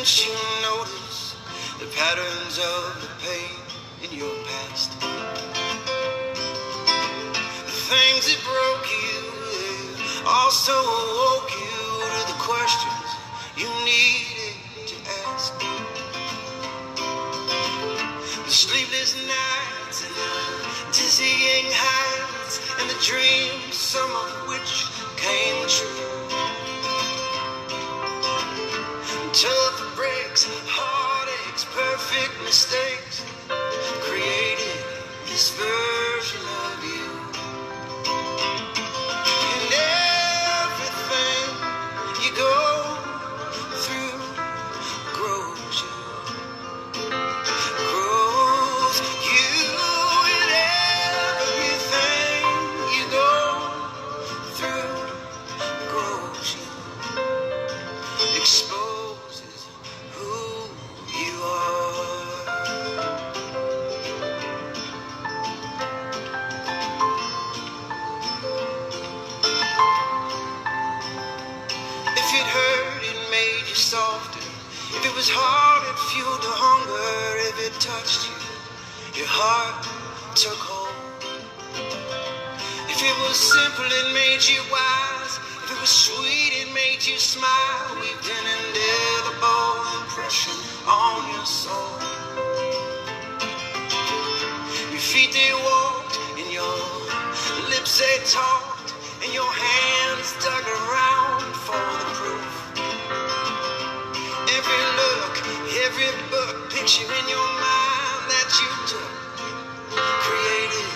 Haven't you noticed the patterns of the pain in your past? The things that broke you, they also awoke you to the questions you needed to ask. The sleepless nights and the dizzying heights and the dreams, some of which came true. Tough breaks, heartaches, perfect mistakes created this version of you. And everything you go through grows you. Grows you. And everything you go through grows you. Exposes who you are. If it hurt, it made you softer. If it was hard, it fueled the hunger. If it touched you, your heart took hold. If it was simple, it made you wise. If it was sweet, it made you smile. Weaved an indelible impression on your soul. Your feet, they walked, and your lips, they talked, and your hands dug around for the proof. Every look, every book, picture in your mind that you took created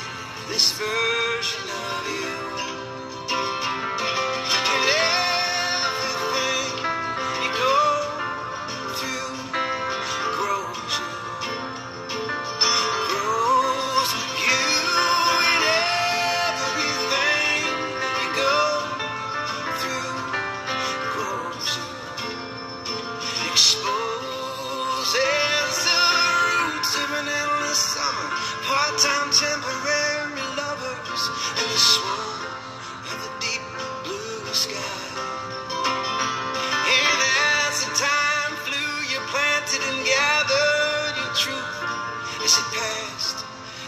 this version of you. And everything you go through grows you. Grows you. And everything you go through grows you. Exposes the roots of an endless summer, part-time temporary lovers, and the swoon of the deep blue sky. And as the time flew, you planted and gathered your truth as it passed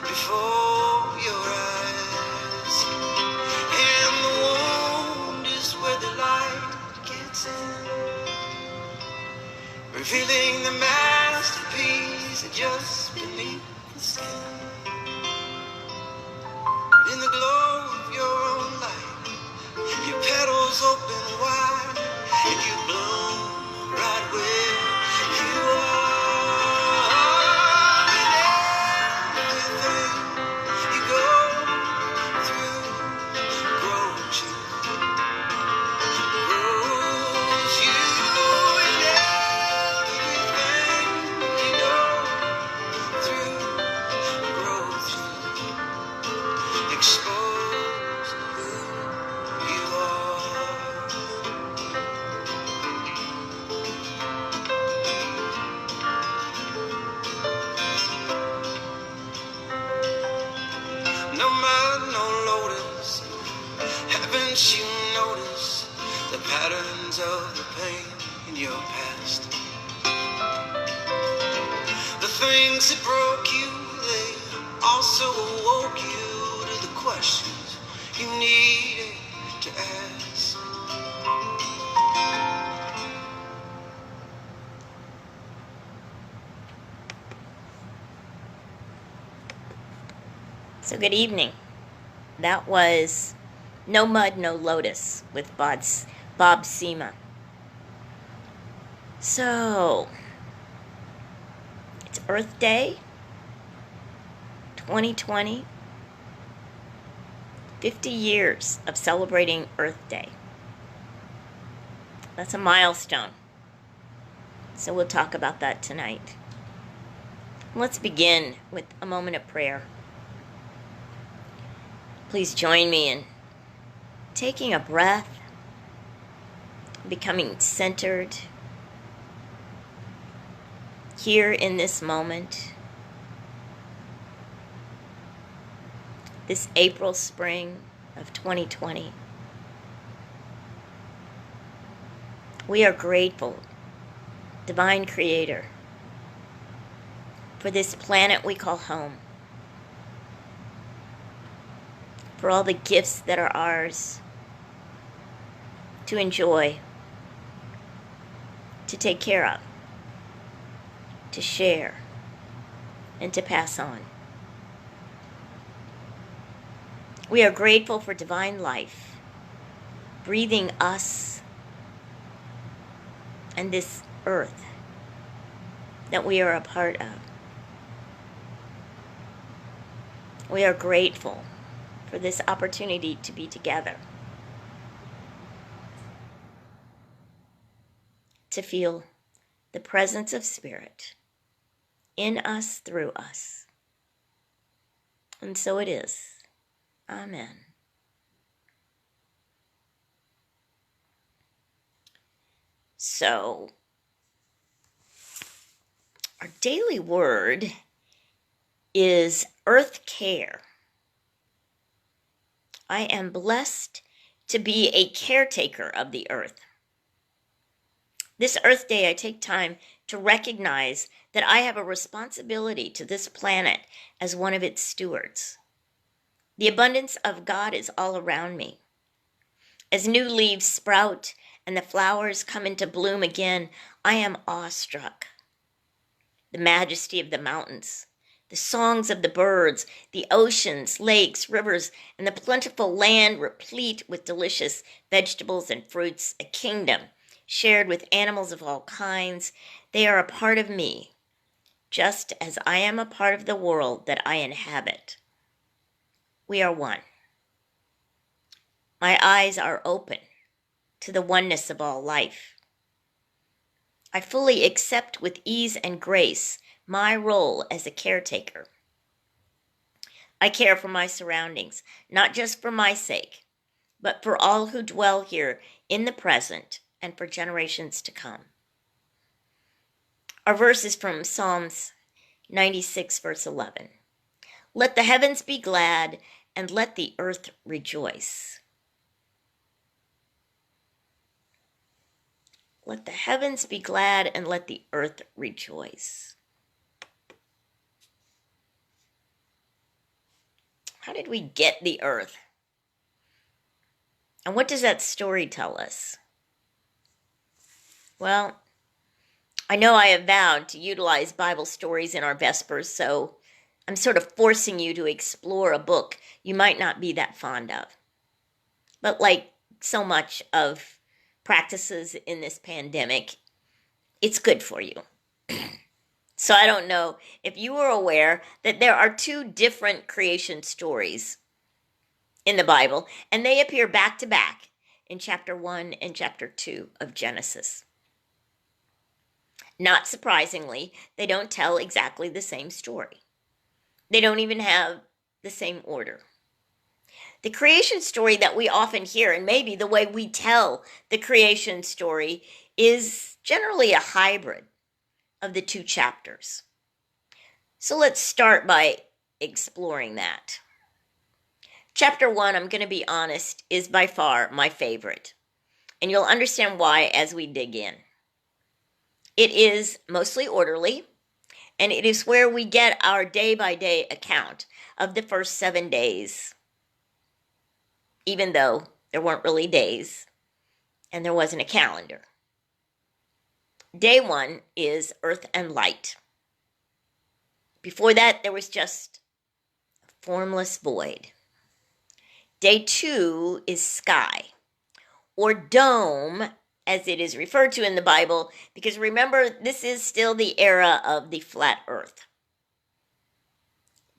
before your eyes. And the wound is where the light gets in, revealing the masterpiece just beneath the skin. In the glow of your own light, your petals open wide, and you bloom right where you are. And everything you go through grows you. Grows you. And everything you go through grows you. Expose who you are. No mud, no lotus. Haven't you noticed the patterns of the pain in your past? The things that broke you, they also awoke you to the questions you needed to ask. So good evening. That was No Mud, No Lotus with Bob Seema. So, it's Earth Day 2020. 50 years of celebrating Earth Day. That's a milestone. So we'll talk about that tonight. Let's begin with a moment of prayer. Please join me in taking a breath, becoming centered here in this moment, this April spring of 2020. We are grateful divine creator, for this planet we call home, for all the gifts that are ours to enjoy, to take care of, to share, and to pass on. We are grateful for divine life, breathing us and this earth that we are a part of. We are grateful for this opportunity to be together, to feel the presence of Spirit in us, through us. And so it is. Amen. So, our daily word is earth care. I am blessed to be a caretaker of the earth. This Earth Day, I take time to recognize that I have a responsibility to this planet as one of its stewards. The abundance of God is all around me. As new leaves sprout and the flowers come into bloom again, I am awestruck. The majesty of the mountains, the songs of the birds, the oceans, lakes, rivers, and the plentiful land replete with delicious vegetables and fruits, a kingdom shared with animals of all kinds. They are a part of me, just as I am a part of the world that I inhabit. We are one. My eyes are open to the oneness of all life. I fully accept with ease and grace my role as a caretaker. I care for my surroundings, not just for my sake, but for all who dwell here in the present and for generations to come. Our verse is from Psalms 96, verse 11. Let the heavens be glad and let the earth rejoice. Let the heavens be glad and let the earth rejoice. How did we get the earth? And what does that story tell us? Well, I know I have vowed to utilize Bible stories in our Vespers, so I'm sort of forcing you to explore a book you might not be that fond of. But like so much of practices in this pandemic, it's good for you. So I don't know if you were aware that there are two different creation stories in the Bible, and they appear back to back in chapter 1 and chapter 2 of Genesis. Not surprisingly, they don't tell exactly the same story. They don't even have the same order. The creation story that we often hear, and maybe the way we tell the creation story, is generally a hybrid of the two chapters. So let's start by exploring that. Chapter 1, I'm going to be honest, is by far my favorite. And you'll understand why as we dig in. It is mostly orderly, and it is where we get our day-by-day account of the first 7 days, even though there weren't really days, and there wasn't a calendar. Day 1 is earth and light. Before that, there was just a formless void. Day 2 is sky, or dome, as it is referred to in the Bible, because remember, this is still the era of the flat earth.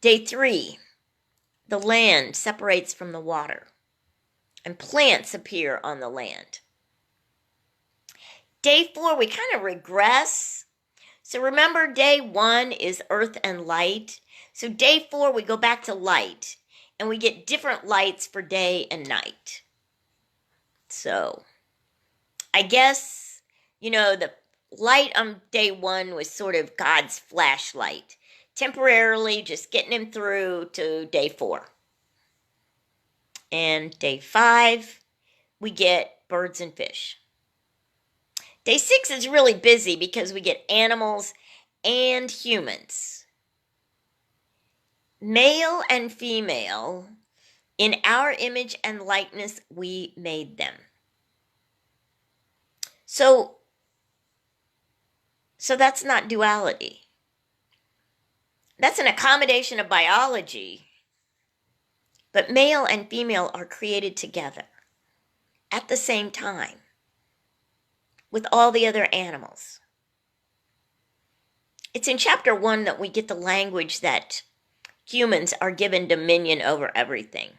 Day 3, the land separates from the water, and plants appear on the land. Day 4, we kind of regress. So remember, day 1 is earth and light. So day 4, we go back to light, and we get different lights for day and night. So I guess, the light on day 1 was sort of God's flashlight, temporarily just getting him through to day 4. And day 5, we get birds and fish. Day 6 is really busy because we get animals and humans. Male and female, in our image and likeness, we made them. So that's not duality. That's an accommodation of biology. But male and female are created together at the same time with all the other animals. It's in chapter 1 that we get the language that humans are given dominion over everything.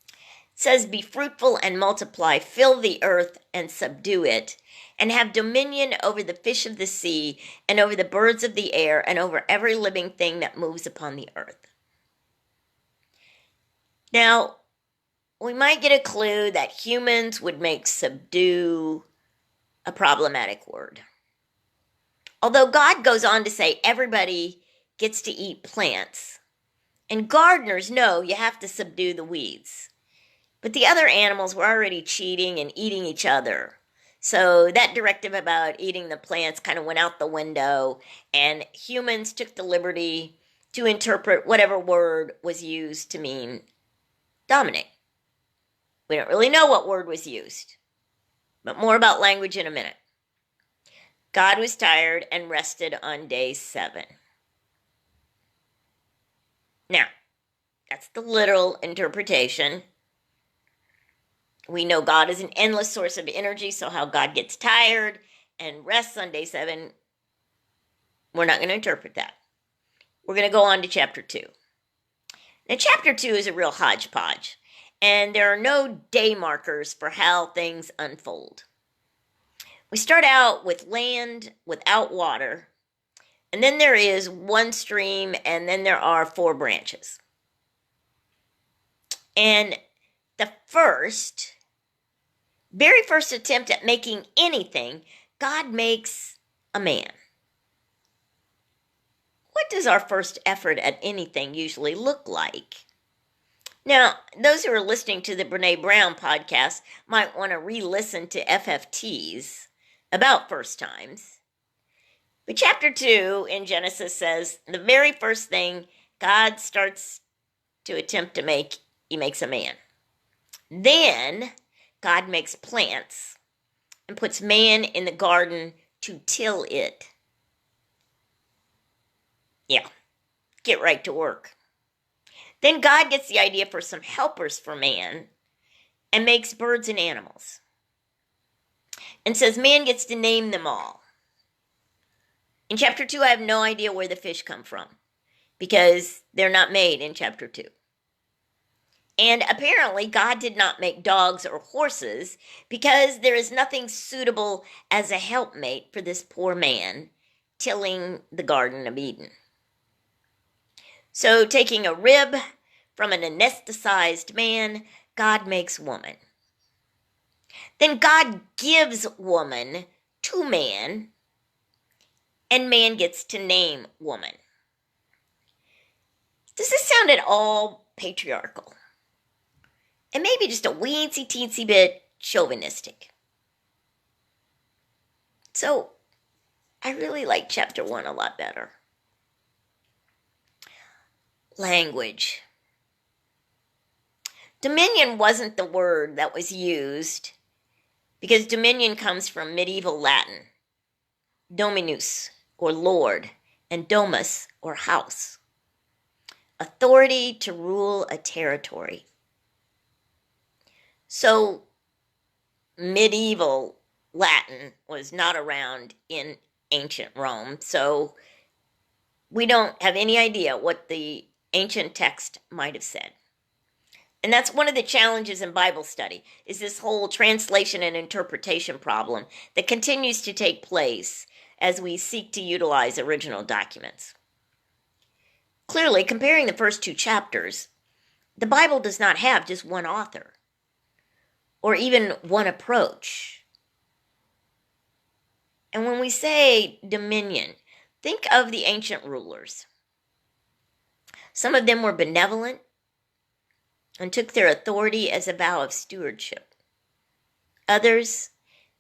It says, "Be fruitful and multiply, fill the earth and subdue it, and have dominion over the fish of the sea, and over the birds of the air, and over every living thing that moves upon the earth." Now, we might get a clue that humans would make subdue a problematic word. Although God goes on to say everybody gets to eat plants, and gardeners know you have to subdue the weeds. But the other animals were already cheating and eating each other. So that directive about eating the plants kind of went out the window, and humans took the liberty to interpret whatever word was used to mean dominate. We don't really know what word was used, but more about language in a minute. God was tired and rested on day 7. Now, that's the literal interpretation. We know God is an endless source of energy, so how God gets tired and rests on day 7, we're not going to interpret that. We're going to go on to chapter 2. Now, chapter 2 is a real hodgepodge, and there are no day markers for how things unfold. We start out with land without water, and then there is one stream, and then there are 4 branches. And the very first attempt at making anything, God makes a man. What does our first effort at anything usually look like? Now, those who are listening to the Brene Brown podcast might want to re-listen to FFTs about first times. But chapter 2 in Genesis says the very first thing God starts to attempt to make, he makes a man. Then God makes plants and puts man in the garden to till it. Yeah, get right to work. Then God gets the idea for some helpers for man and makes birds and animals. And says man gets to name them all. In chapter 2, I have no idea where the fish come from because they're not made in chapter 2. And apparently God did not make dogs or horses because there is nothing suitable as a helpmate for this poor man tilling the Garden of Eden. So taking a rib from an anesthetized man, God makes woman. Then God gives woman to man, and man gets to name woman. Does this sound at all patriarchal? And maybe just a weensy teensy bit chauvinistic. So, I really like chapter 1 a lot better. Language. Dominion wasn't the word that was used because dominion comes from medieval Latin. Dominus, or lord, and domus, or house. Authority to rule a territory. So, medieval Latin was not around in ancient Rome, so we don't have any idea what the ancient text might have said. And that's one of the challenges in Bible study, is this whole translation and interpretation problem that continues to take place as we seek to utilize original documents. Clearly, comparing the first 2 chapters, the Bible does not have just one author, or even one approach. And when we say dominion, think of the ancient rulers. Some of them were benevolent and took their authority as a vow of stewardship. Others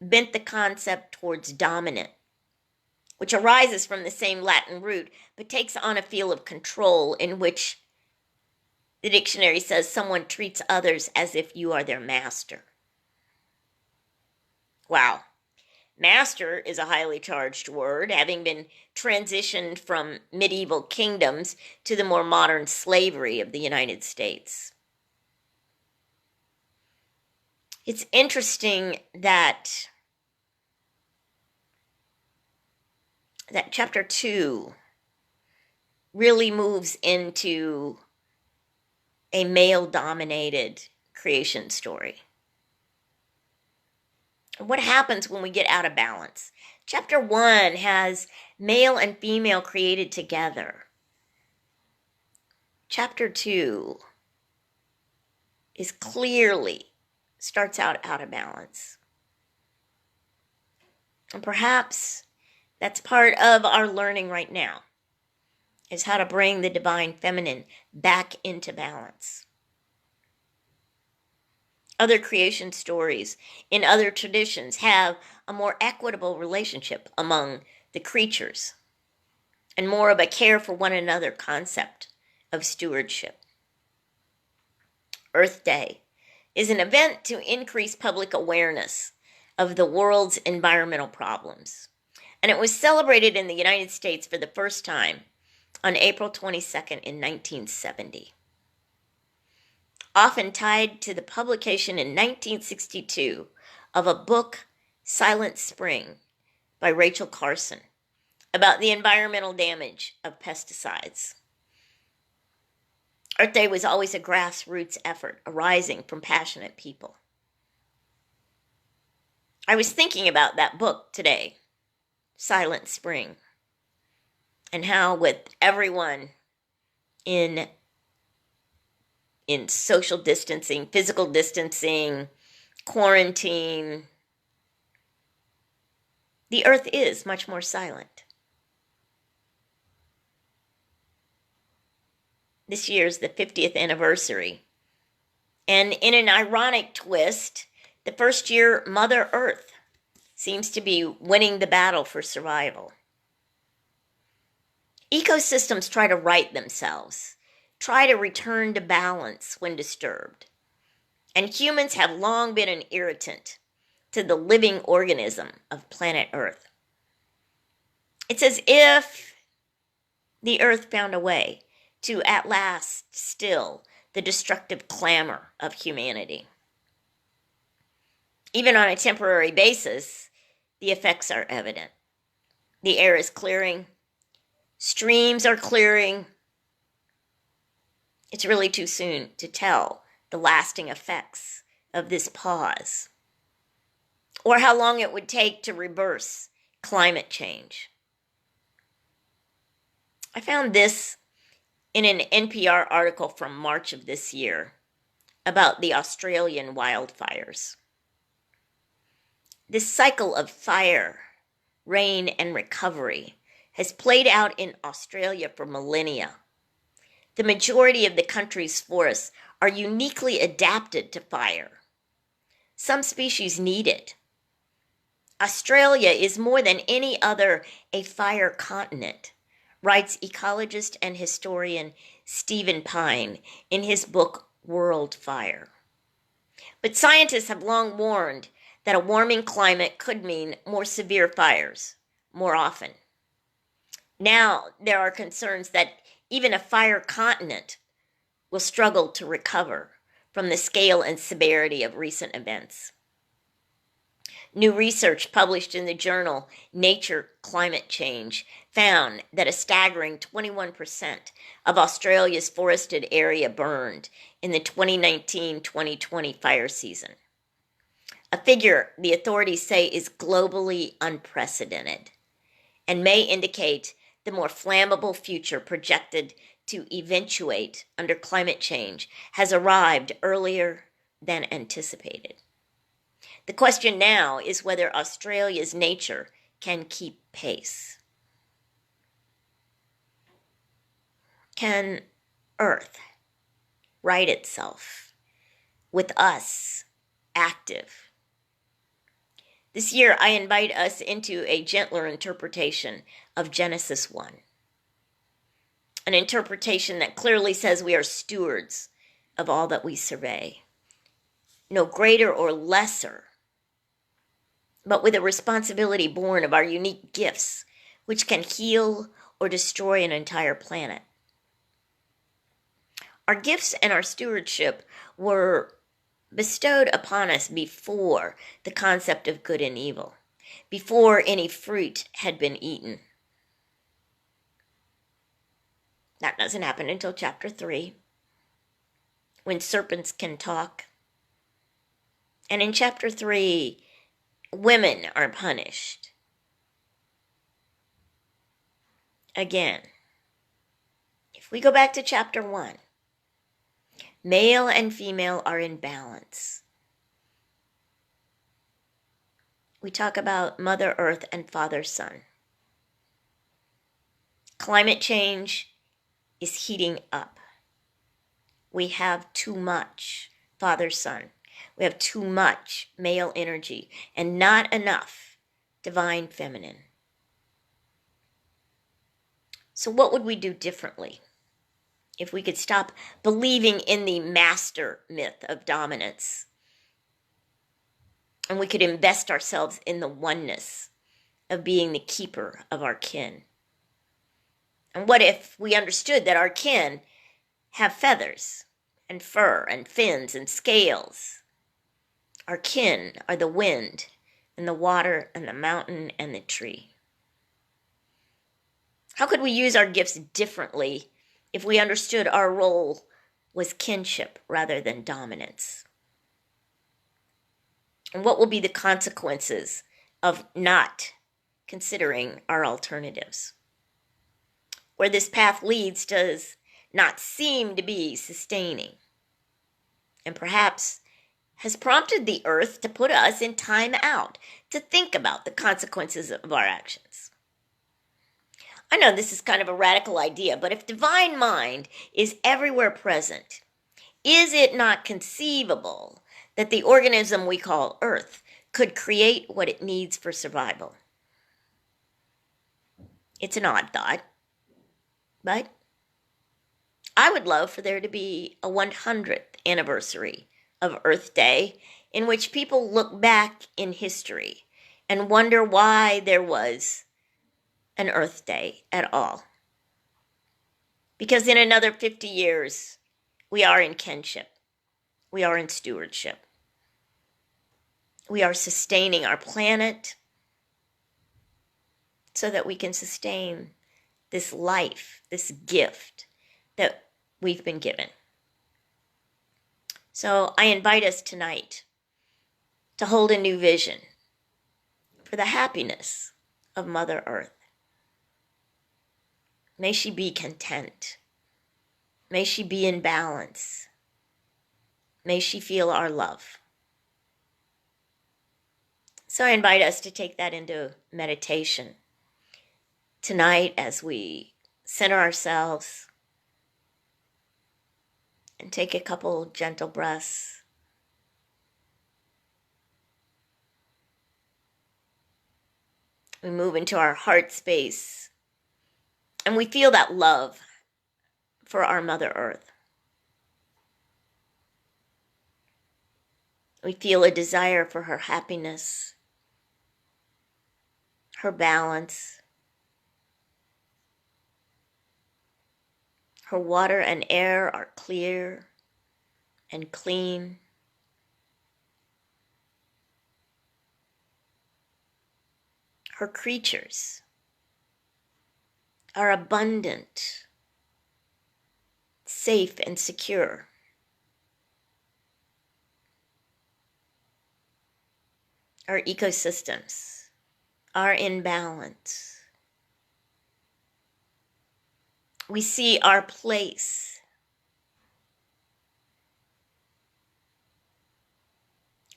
bent the concept towards dominant, which arises from the same Latin root, but takes on a feel of control in which the dictionary says someone treats others as if you are their master. Wow. Master is a highly charged word, having been transitioned from medieval kingdoms to the more modern slavery of the United States. It's interesting that chapter 2 really moves into a male-dominated creation story. What happens when we get out of balance? Chapter 1 has male and female created together. Chapter 2 is clearly starts out of balance. And perhaps that's part of our learning right now, is how to bring the divine feminine back into balance. Other creation stories in other traditions have a more equitable relationship among the creatures and more of a care for one another concept of stewardship. Earth Day is an event to increase public awareness of the world's environmental problems, and it was celebrated in the United States for the first time on April 22nd in 1970. Often tied to the publication in 1962 of a book, Silent Spring, by Rachel Carson, about the environmental damage of pesticides. Earth Day was always a grassroots effort arising from passionate people. I was thinking about that book today, Silent Spring, and how with everyone in social distancing, physical distancing, quarantine, the earth is much more silent. This year's the 50th anniversary. And in an ironic twist, the first year Mother Earth seems to be winning the battle for survival. Ecosystems try to right themselves, try to return to balance when disturbed. And humans have long been an irritant to the living organism of planet Earth. It's as if the Earth found a way to at last still the destructive clamor of humanity. Even on a temporary basis, the effects are evident. The air is clearing, streams are clearing. It's really too soon to tell the lasting effects of this pause, or how long it would take to reverse climate change. I found this in an NPR article from March of this year about the Australian wildfires. This cycle of fire, rain, and recovery has played out in Australia for millennia. The majority of the country's forests are uniquely adapted to fire. Some species need it. Australia is more than any other a fire continent, writes ecologist and historian Stephen Pine in his book World Fire. But scientists have long warned that a warming climate could mean more severe fires more often. Now there are concerns that even a fire continent will struggle to recover from the scale and severity of recent events. New research published in the journal Nature Climate Change found that a staggering 21% of Australia's forested area burned in the 2019-2020 fire season. A figure the authorities say is globally unprecedented and may indicate the more flammable future projected to eventuate under climate change has arrived earlier than anticipated. The question now is whether Australia's nature can keep pace. Can Earth right itself with us active? This year, I invite us into a gentler interpretation of Genesis 1. An interpretation that clearly says we are stewards of all that we survey. No greater or lesser, but with a responsibility born of our unique gifts, which can heal or destroy an entire planet. Our gifts and our stewardship were bestowed upon us before the concept of good and evil, before any fruit had been eaten. That doesn't happen until chapter 3, when serpents can talk. And in chapter 3, women are punished. Again, if we go back to chapter 1, male and female are in balance. We talk about Mother Earth and Father Sun. Climate change is heating up. We have too much Father Sun. We have too much male energy and not enough divine feminine. So what would we do differently if we could stop believing in the master myth of dominance and we could invest ourselves in the oneness of being the keeper of our kin? And what if we understood that our kin have feathers and fur and fins and scales? Our kin are the wind and the water and the mountain and the tree. How could we use our gifts differently if we understood our role was kinship rather than dominance? And what will be the consequences of not considering our alternatives? Where this path leads does not seem to be sustaining, and perhaps has prompted the earth to put us in time out to think about the consequences of our actions. I know this is kind of a radical idea, but if divine mind is everywhere present, is it not conceivable that the organism we call Earth could create what it needs for survival? It's an odd thought, but I would love for there to be a 100th anniversary of Earth Day in which people look back in history and wonder why there was an Earth Day at all. Because in another 50 years, we are in kinship. We are in stewardship. We are sustaining our planet so that we can sustain this life, this gift that we've been given. So I invite us tonight to hold a new vision for the happiness of Mother Earth. May she be content. May she be in balance. May she feel our love. So I invite us to take that into meditation tonight as we center ourselves and take a couple gentle breaths. We move into our heart space and we feel that love for our Mother Earth. We feel a desire for her happiness, her balance, her water and air are clear and clean. Her creatures are abundant, safe, and secure. Our ecosystems are in balance. We see our place.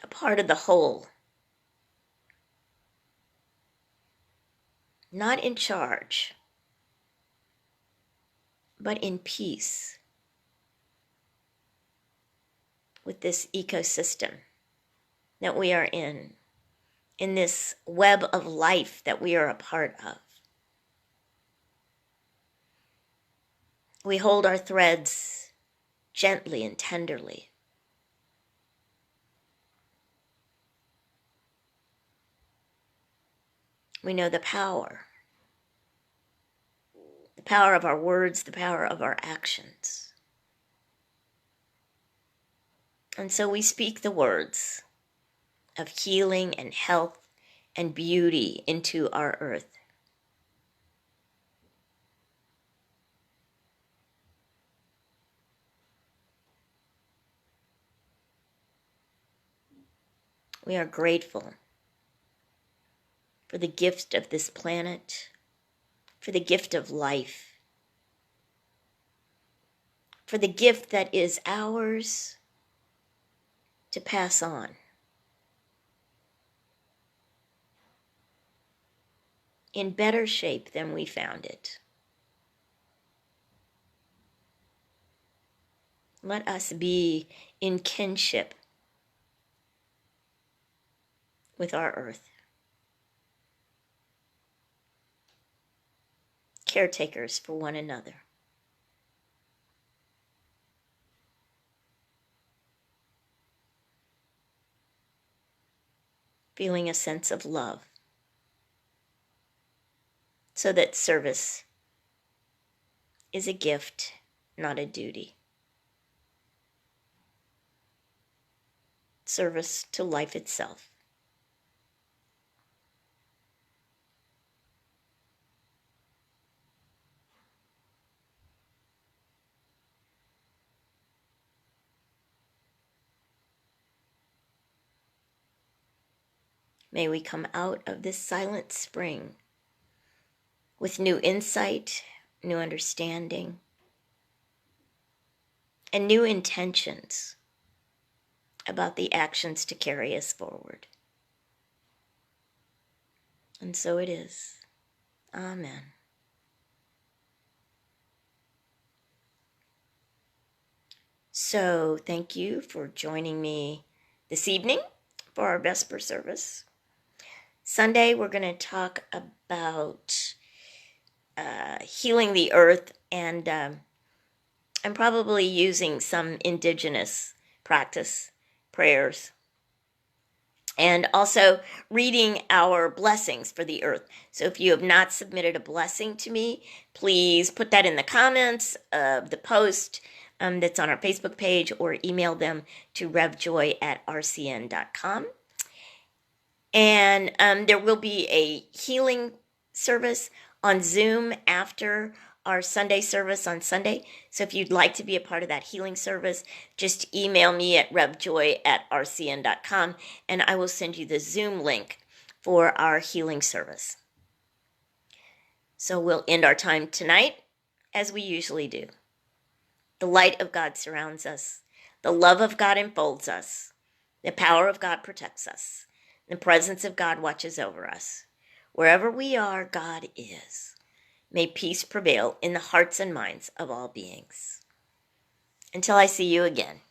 A part of the whole. Not in charge, but in peace with this ecosystem that we are in in this web of life that we are a part of. We hold our threads gently and tenderly. We know the power of our words, the power of our actions. And so we speak the words of healing and health and beauty into our earth. We are grateful for the gift of this planet, for the gift of life, for the gift that is ours to pass on. In better shape than we found it. Let us be in kinship with our earth. Caretakers for one another. Feeling a sense of love, so that service is a gift, not a duty. Service to life itself. May we come out of this silent spring with new insight, new understanding, and new intentions about the actions to carry us forward. And so it is. Amen. So thank you for joining me this evening for our Vesper service. Sunday, we're going to talk about healing the earth, and I'm probably using some indigenous practice, prayers, and also reading our blessings for the earth. So if you have not submitted a blessing to me, please put that in the comments of the post that's on our Facebook page, or email them to revjoy@rcn.com. And there will be a healing service on Zoom after our Sunday service on Sunday. So if you'd like to be a part of that healing service, just email me at revjoy@rcn.com, and I will send you the Zoom link for our healing service. So we'll end our time tonight as we usually do. The light of God surrounds us. The love of God enfolds us. The power of God protects us. The presence of God watches over us. Wherever we are, God is. May peace prevail in the hearts and minds of all beings. Until I see you again.